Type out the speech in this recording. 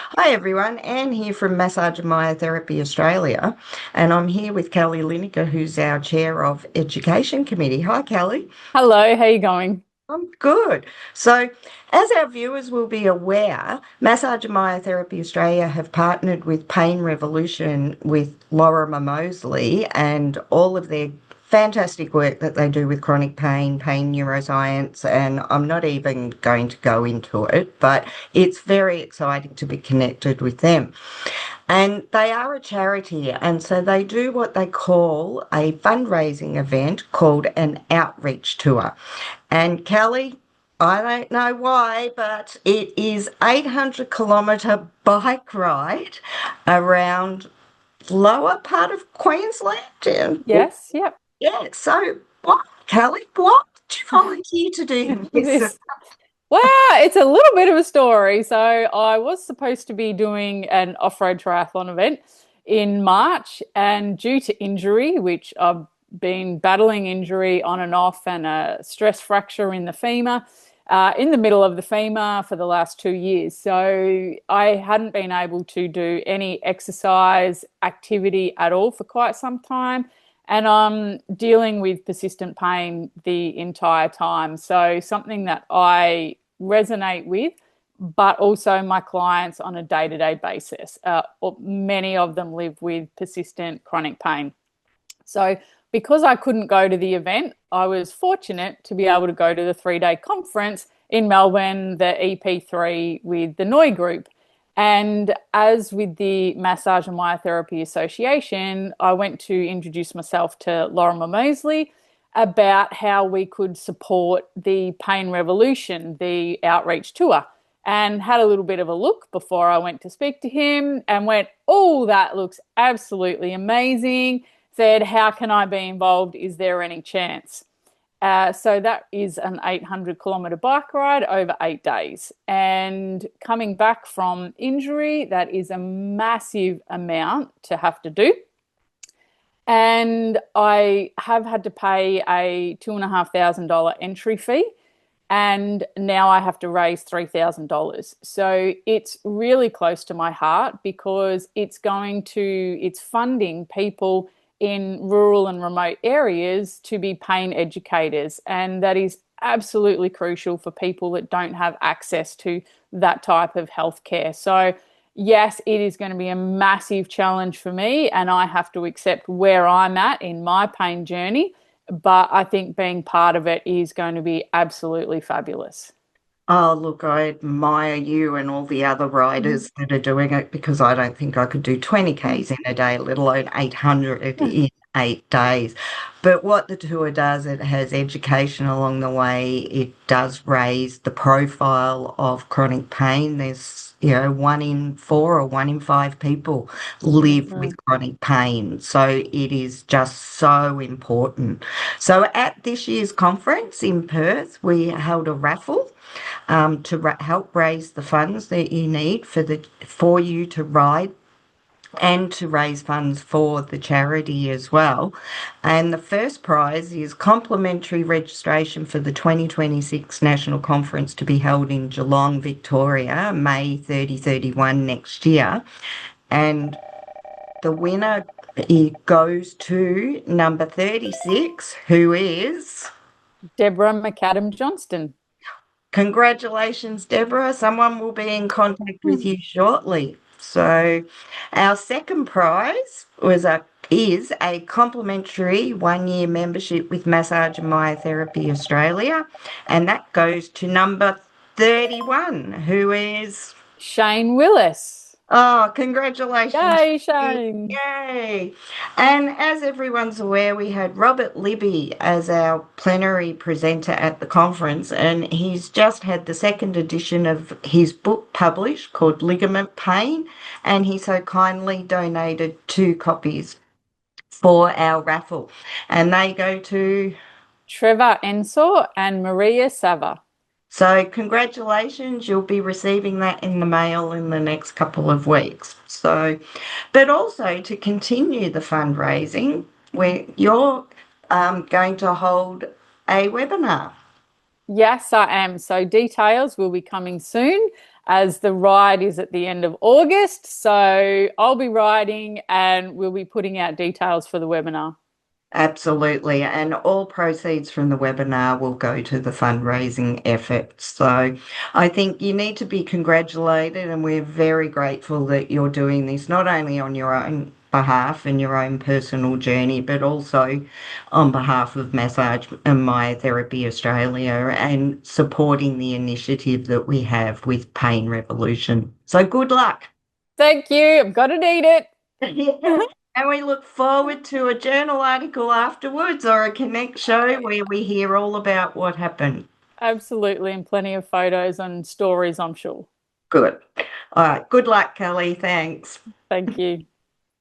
Hi everyone, Anne here from Massage and Myotherapy Australia, and I'm here with Kelly Linaker, who's our chair of Education Committee. Hi, Kelly. Hello, how you going? I'm good. So, as our viewers will be aware, Massage and Myotherapy Australia have partnered with Pain Revolution with Lorimer Moseley and all of their fantastic work that they do with chronic pain, pain neuroscience, and I'm not even going to go into it, but it's very exciting to be connected with them. And they are a charity, and so they do what they call a fundraising event called an outreach tour. And Kelly, I don't know why, but it is 800-kilometre bike ride around lower part of Queensland. Yes, yep. Yeah, so what, Kelly, what did you volunteer to do this? This. Well, it's a little bit of a story. So I was supposed to be doing an off-road triathlon event in March, and due to injury, which I've been battling injury on and off, and a stress fracture in the femur, in the middle of the femur for the last 2 years. So I hadn't been able to do any exercise activity at all for quite some time. And I'm dealing with persistent pain the entire time. So, something that I resonate with, but also my clients on a day to day basis. Many of them live with persistent chronic pain. So, because I couldn't go to the event, I was fortunate to be able to go to the 3 day conference in Melbourne, the EP3 with the NOI group. And as with the Massage and Myotherapy Association, I went to introduce myself to Lorimer Moseley about how we could support the Pain Revolution, the outreach tour, and had a little bit of a look before I went to speak to him and went, oh, that looks absolutely amazing. Said, how can I be involved? Is there any chance? So that is an 800-kilometre bike ride over 8 days. And coming back from injury, that is a massive amount to have to do. And I have had to pay a $2,500 entry fee. And now I have to raise $3,000. So it's really close to my heart because it's funding people in rural and remote areas to be pain educators. And that is absolutely crucial for people that don't have access to that type of healthcare. So, yes, it is going to be a massive challenge for me, and I have to accept where I'm at in my pain journey. But I think being part of it is going to be absolutely fabulous. Oh, look, I admire you and all the other riders that are doing it because I don't think I could do 20 Ks in a day, let alone 800 in 8 days. But what the tour does, it has education along the way. It does raise the profile of chronic pain. There's, 1 in 4 or 1 in 5 people live with Mhm. chronic pain. So it is just so important. So at this year's conference in Perth, we held a raffle to help raise the funds that you need for you to ride and to raise funds for the charity as well. And the first prize is complimentary registration for the 2026 National Conference to be held in Geelong, Victoria, May 30-31 next year. And the winner it goes to number 36, who is Deborah McAdam Johnston. congratulations, Deborah. Someone will be in contact with you shortly. So, our second prize is a complimentary 1 year membership with Massage and Myotherapy Australia, and that goes to number 31, who is Shane Willis. oh, congratulations. Yay, Shane. Yay. And as everyone's aware, we had Robert Libby as our plenary presenter at the conference, and he's just had the second edition of his book published called Ligament Pain, and he so kindly donated 2 copies for our raffle. And they go to Trevor Ensor and Maria Sava. so, congratulations, you'll be receiving that in the mail in the next couple of weeks. So, but also to continue the fundraising, you're going to hold a webinar. Yes, I am. So details will be coming soon. as the ride is at the end of August. So I'll be riding and we'll be putting out details for the webinar. Absolutely. And all proceeds from the webinar will go to the fundraising effort. So I think you need to be congratulated, and we're very grateful that you're doing this, not only on your own behalf and your own personal journey, but also on behalf of Massage and Myotherapy Australia and supporting the initiative that we have with Pain Revolution. So good luck. Thank you. I'm going to need it. Yeah. And we look forward to a journal article afterwards or a Connect show where we hear all about what happened. Absolutely. And plenty of photos and stories, I'm sure. Good. All right. Good luck, Kelly. Thanks. Thank you.